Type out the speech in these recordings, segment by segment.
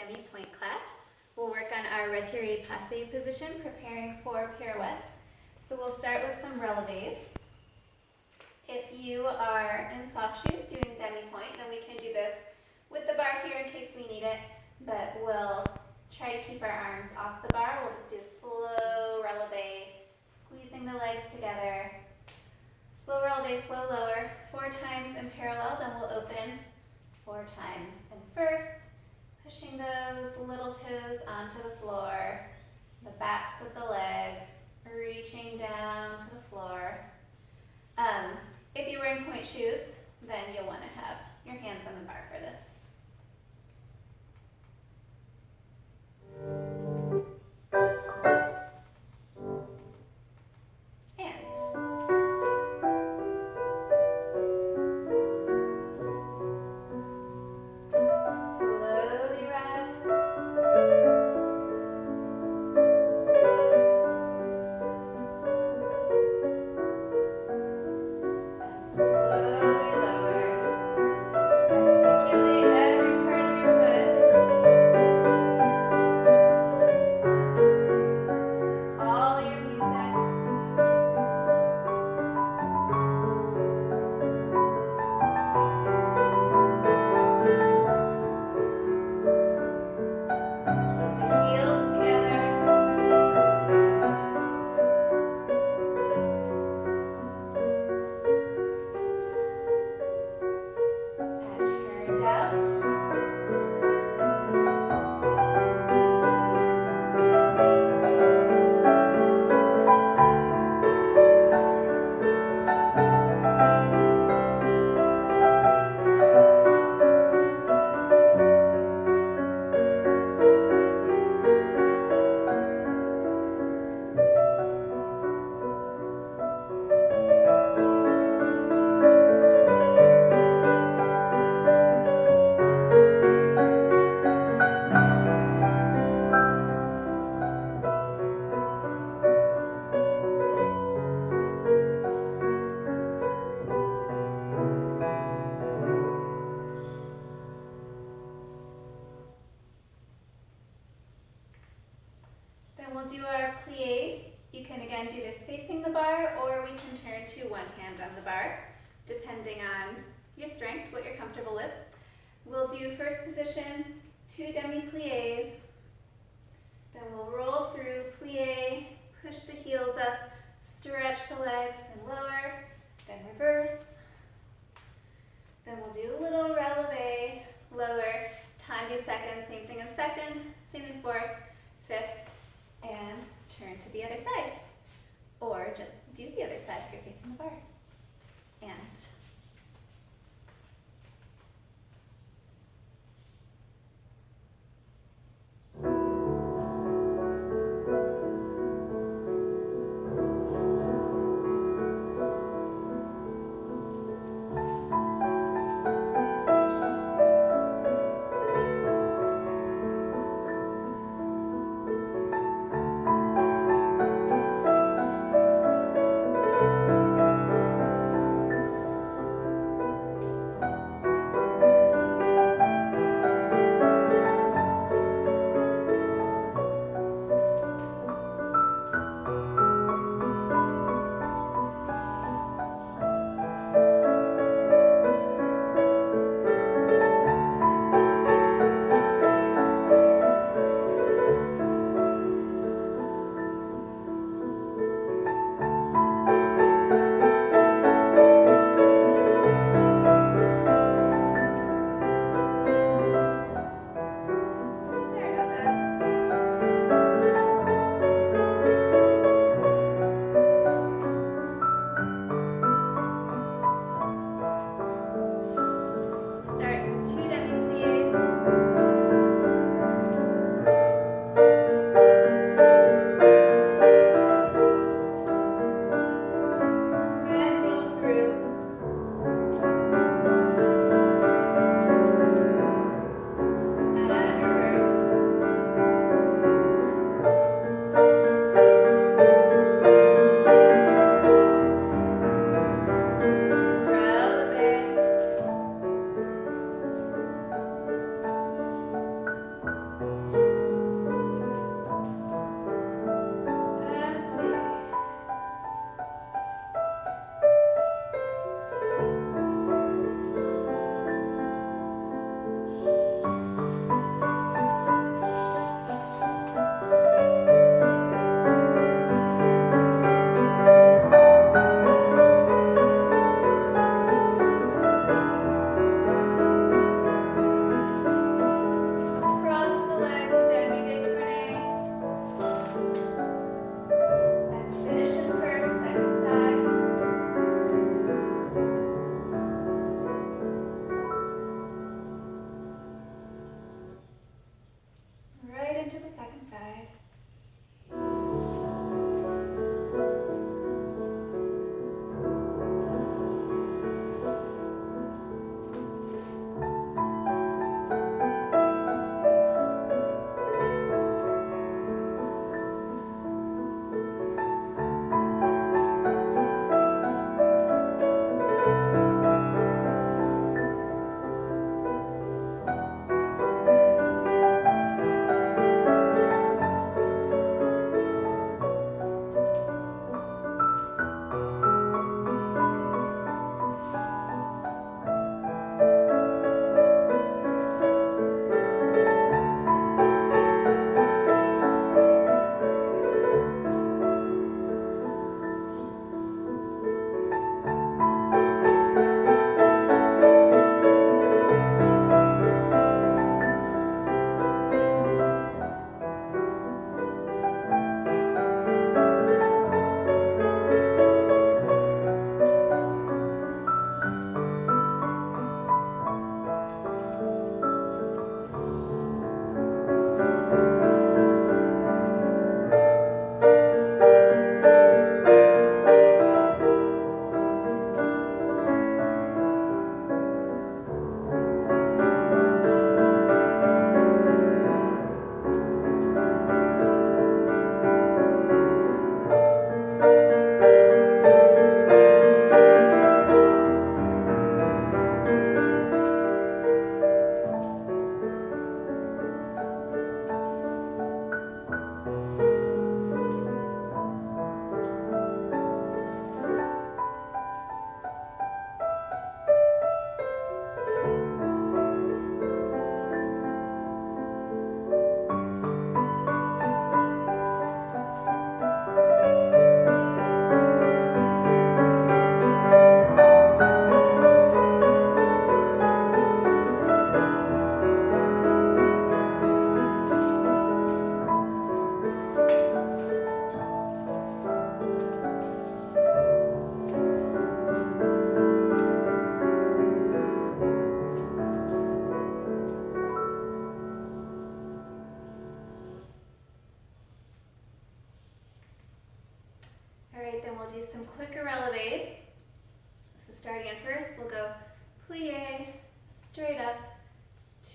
Demi-Pointe class. We'll work on our Retiré Passé position, preparing for pirouettes. So we'll start with some relevés. If you are in soft shoes doing demi-pointe, then we can do this with the bar here in case we need it, but we'll try to keep our arms off the bar. We'll just do a slow relevé, squeezing the legs together. Slow relevé, slow lower, 4 times in parallel, then we'll open 4 times in first, pushing those little toes onto the floor, the backs of the legs, reaching down to the floor. If you're wearing pointe shoes, then you'll want to have your hands on the bar for this. We'll do our pliés. You can again do this facing the bar, or we can turn to one hand on the bar, depending on your strength, what you're comfortable with. We'll do first position, 2 demi-pliés. Then we'll roll through plié, push the heels up, stretch the legs and lower, then reverse. Then we'll do a little relevé, lower, time to second, same thing in second, same in fourth, fifth, and turn to the other side. Or just do the other side if you're facing the bar. And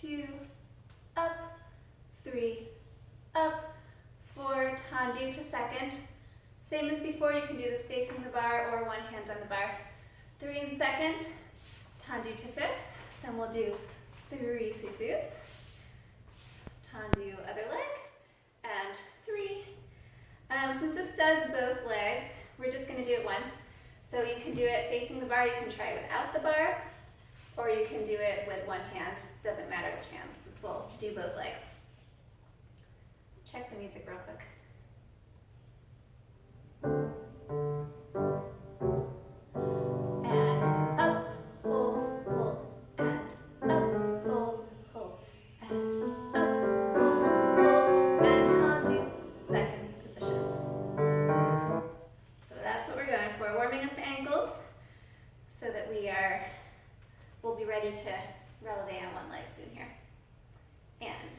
2, up, 3, up, 4, tendu to second. Same as before, you can do this facing the bar or one hand on the bar. 3 in second, tendu to fifth. Then we'll do 3 susus. Tendu other leg, and 3. Since this does both legs, we're just going to do it once. So you can do it facing the bar, you can try it without the bar, or you can do it with one hand. Doesn't matter which hand, since we'll do both legs. Check the music real quick. And up, hold, hold, and up, hold, hold, and up, hold, and tendu, second position. So that's what we're going for, warming up the ankles so that we'll be ready to releve on one leg soon here. And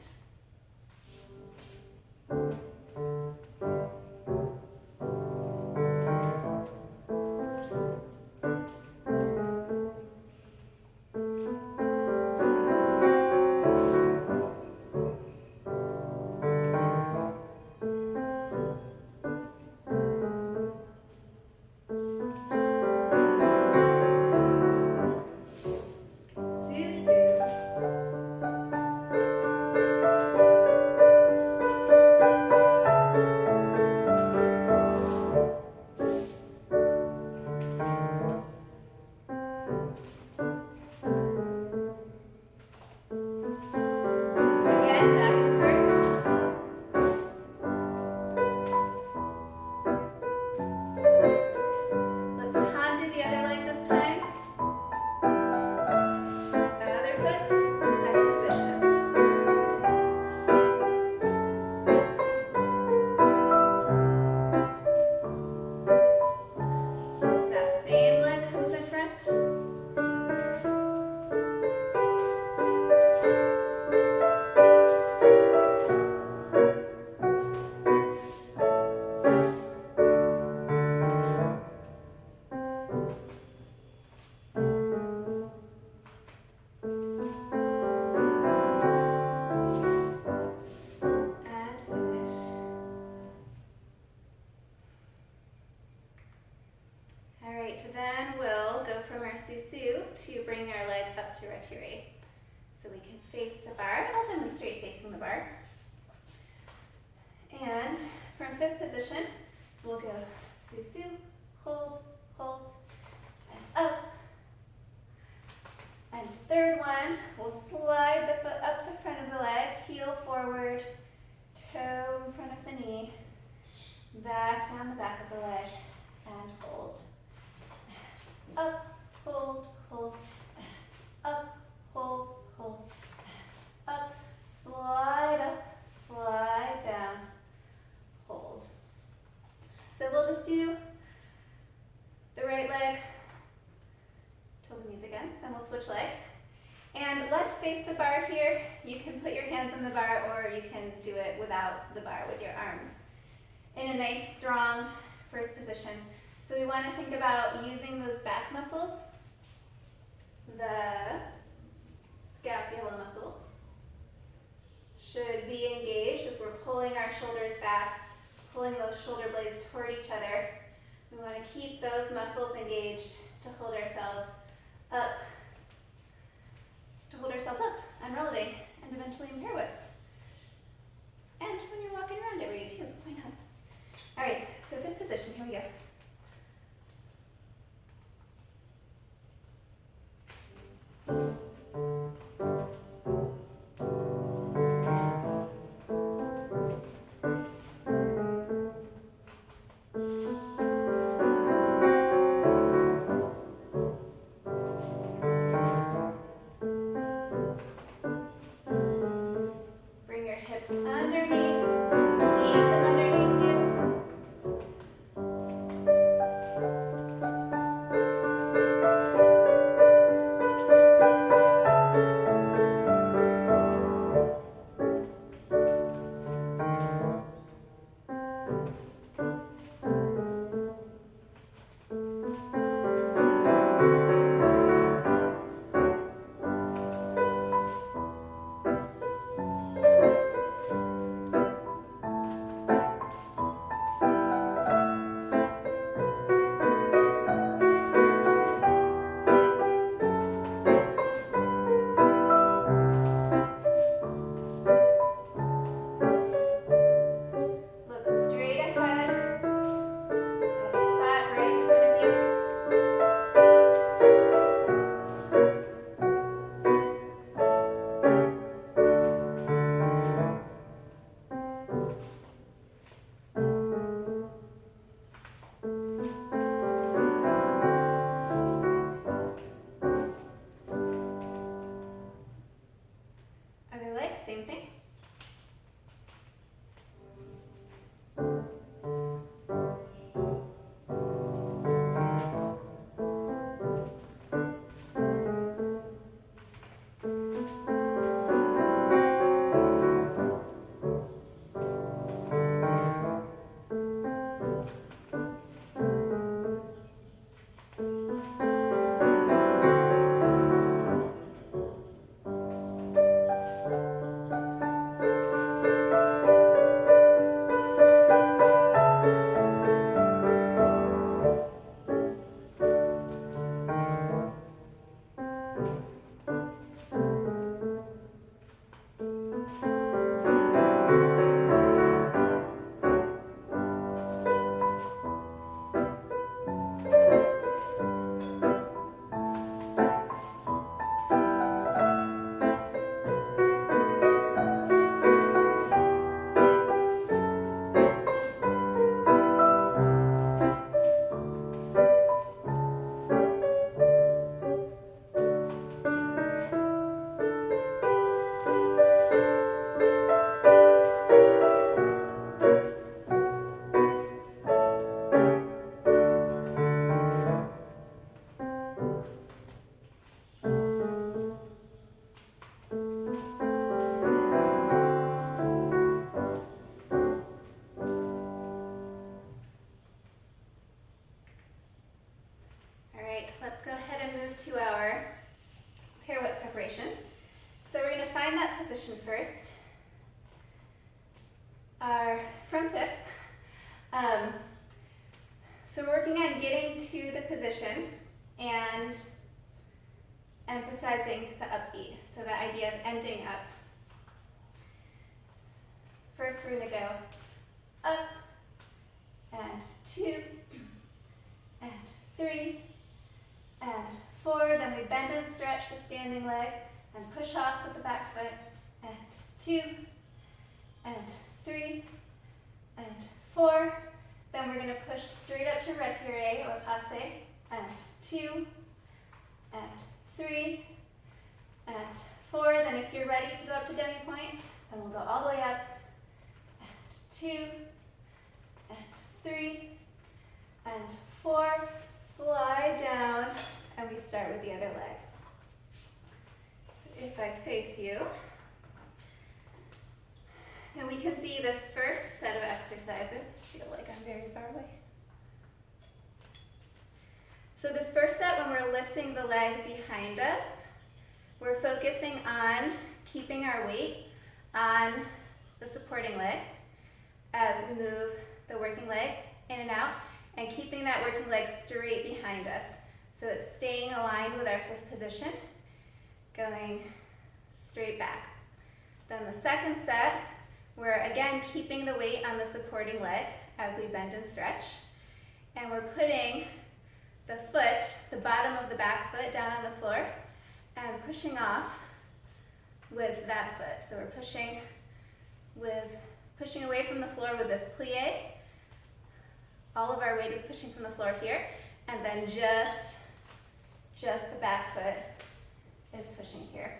then we'll go from our susu to bring our leg up to retiré. So we can face the bar. I'll demonstrate facing the bar. And from fifth position, we'll go susu, hold, hold, and up. And third one, we'll slide the foot up the front of the leg, heel forward, toe in front of the knee, back down the back of the leg, and hold. Up, hold, hold, up, hold, hold, up, slide down, hold. So we'll just do the right leg till the music ends, then we'll switch legs. And let's face the bar here. You can put your hands on the bar or you can do it without the bar with your arms in a nice, strong first position. So we want to think about using those back muscles, the scapula muscles should be engaged as we're pulling our shoulders back, pulling those shoulder blades toward each other. We want to keep those muscles engaged to hold ourselves up, and releve, and eventually in pirouettes. And when you're walking around every day too, why not? All right, so fifth position, here we go. that position first are from fifth. So we're working on getting to the position and emphasizing the upbeat. So the idea of ending up. First we're going to go up and 2 and 3 and 4. Then we bend and stretch the standing leg and push off with the back foot. And 2 and 3 and 4. Then we're going to push straight up to Retiré or Passé. And 2 and 3 and 4. Then if you're ready to go up to Demi-Pointe, then we'll go all the way up. And 2 and 3 and 4. Slide down, and we start with the other leg. So if I face you, then we can see this first set of exercises. I feel like I'm very far away. So this first set, when we're lifting the leg behind us, we're focusing on keeping our weight on the supporting leg as we move the working leg in and out, and keeping that working leg straight behind us. So it's staying aligned with our fifth position, going straight back. Then the second set, we're again keeping the weight on the supporting leg as we bend and stretch. And we're putting the foot, the bottom of the back foot, down on the floor and pushing off with that foot. So we're pushing away from the floor with this plie. All of our weight is pushing from the floor here, and then just the back foot is pushing here.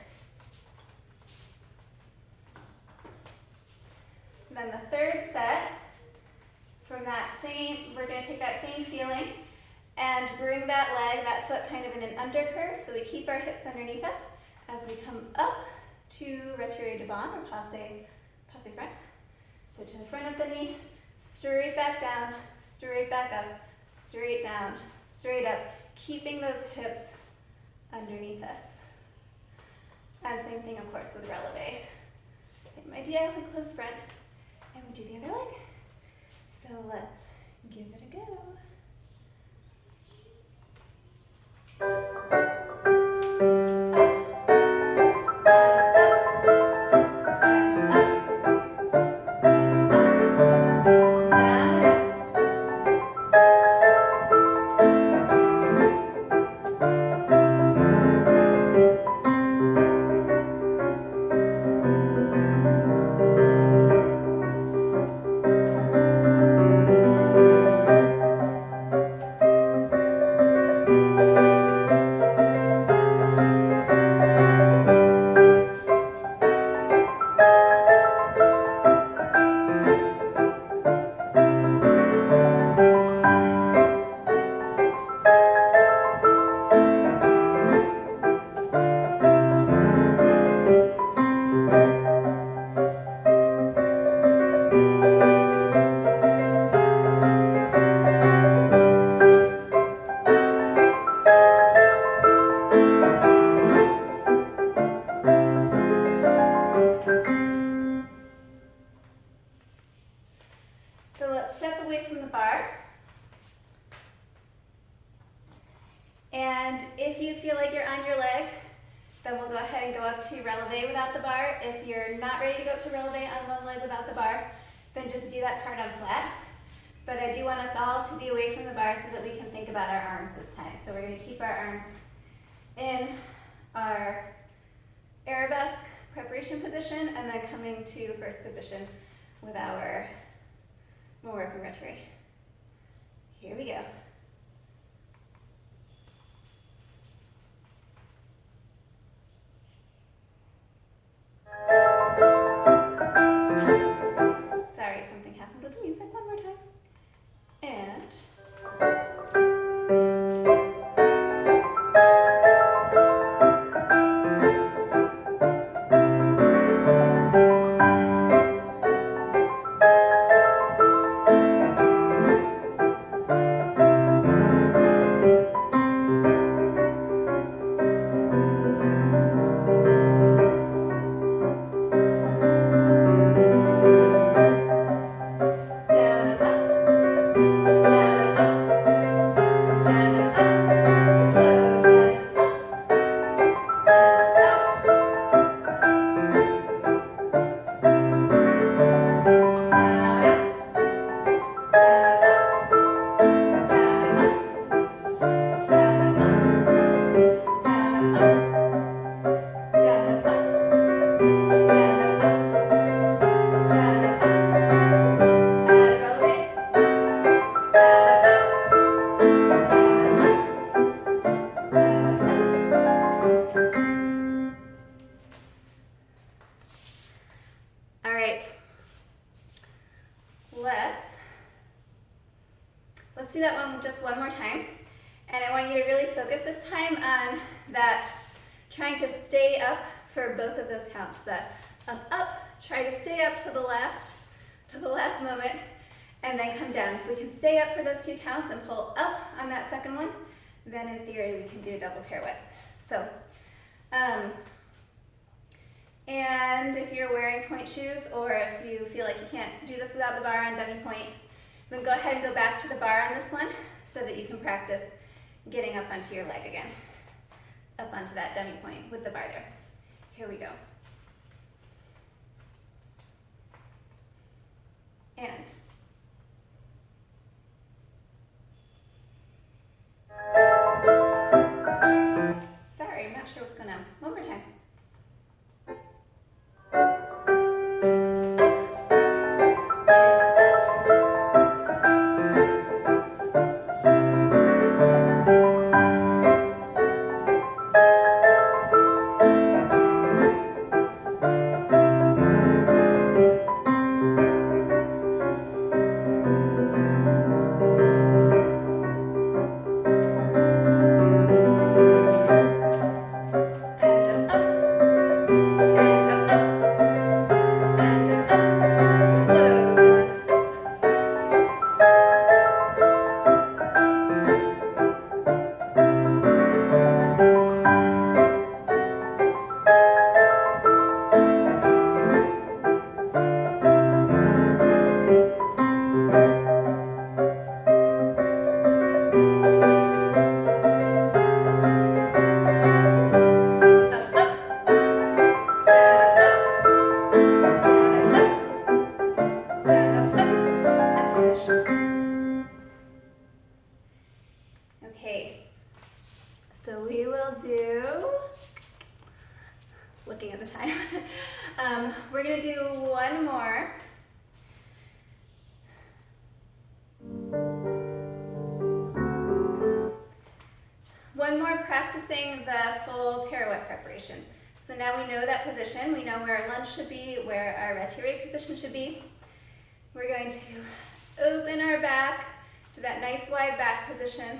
Then the third set, from that same, we're going to take that same feeling and bring that leg, that foot kind of in an undercurve, so we keep our hips underneath us as we come up to Retiré de Barre or Passé front. So to the front of the knee, straight back down, straight back up, straight down, straight up, keeping those hips underneath us. And same thing, of course, with relevé. Same idea, we close front, and we do the other leg. So let's give it a go. And if you feel like you're on your leg, then we'll go ahead and go up to relevé without the bar. If you're not ready to go up to relevé on one leg without the bar, then just do that part on flat. But I do want us all to be away from the bar so that we can think about our arms this time. So we're going to keep our arms in our arabesque preparation position and then coming to first position with our more open retiré. Here we go. Sorry, something happened with the music. One more time. And that one just one more time. And I want you to really focus this time on that, trying to stay up for both of those counts. The up, up, try to stay up to the last moment, and then come down. If we can stay up for those 2 counts and pull up on that second one, then in theory we can do a double pirouette. So, and if you're wearing point shoes, or if you feel like you can't do this without the bar on demi-pointe, then go ahead and go back to the bar on this one so that you can practice getting up onto your leg again, up onto that demi-pointe with the bar there. Here we go. And sorry, I'm not sure what's going on. One more time. Okay, so we will do, looking at the time, we're going to do one more. One more practicing the full pirouette preparation. So now we know that position, we know where our lunge should be, where our retiré position should be. We're going to open our back to that nice wide back position.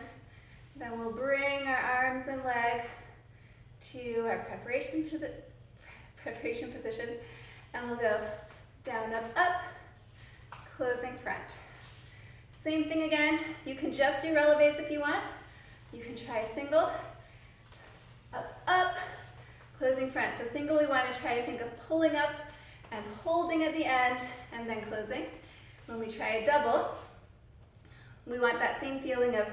Then we'll bring our arms and leg to our preparation position, and we'll go down, up, up, closing front. Same thing again, you can just do relevés if you want. You can try a single, up, up, closing front. So single, we want to try to think of pulling up and holding at the end and then closing. When we try a double, we want that same feeling of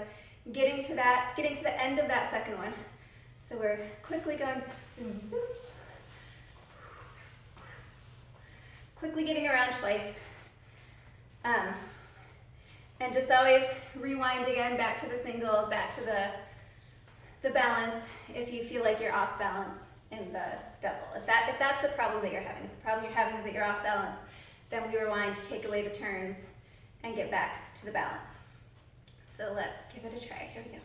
getting to the end of that second one. So we're quickly going, quickly getting around twice. And just always rewind again back to the single, back to the balance if you feel like you're off balance in the double. If that's the problem that you're having, if the problem you're having is that you're off balance, then we rewind, take away the turns, and get back to the balance. So let's give it a try. Here we go.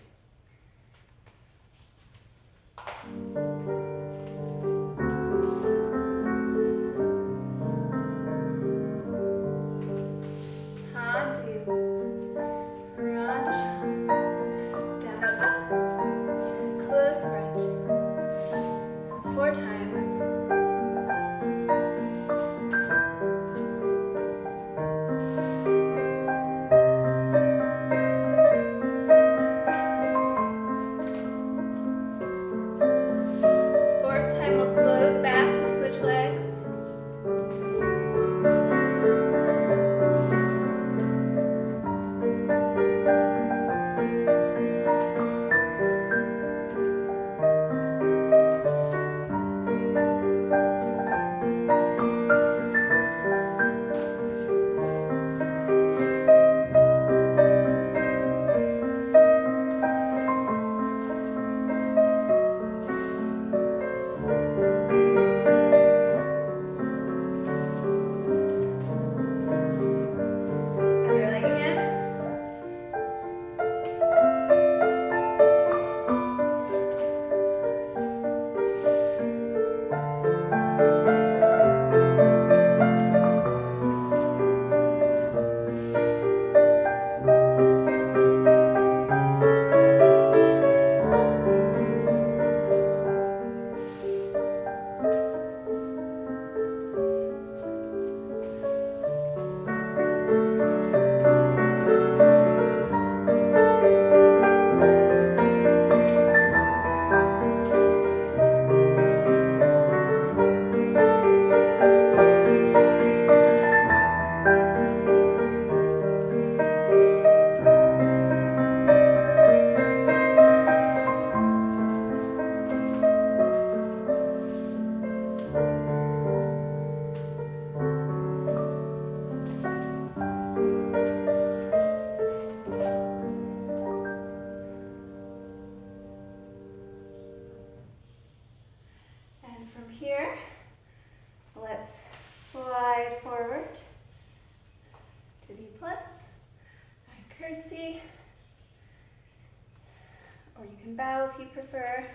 can bow if you prefer.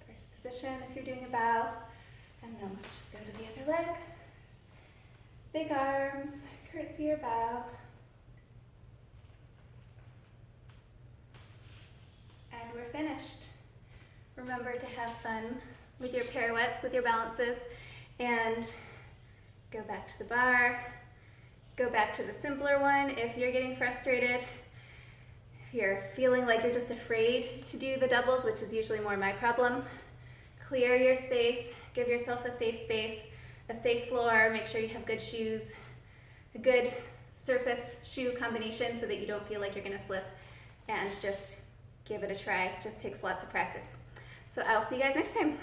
First position if you're doing a bow. And then let's just go to the other leg. Big arms, curtsy or bow. And we're finished. Remember to have fun with your pirouettes, with your balances, and go back to the bar. Go back to the simpler one if you're getting frustrated. If you're feeling like you're just afraid to do the doubles, which is usually more my problem, clear your space, give yourself a safe space, a safe floor, make sure you have good shoes, a good surface shoe combination so that you don't feel like you're gonna slip, and just give it a try. It just takes lots of practice. So I'll see you guys next time.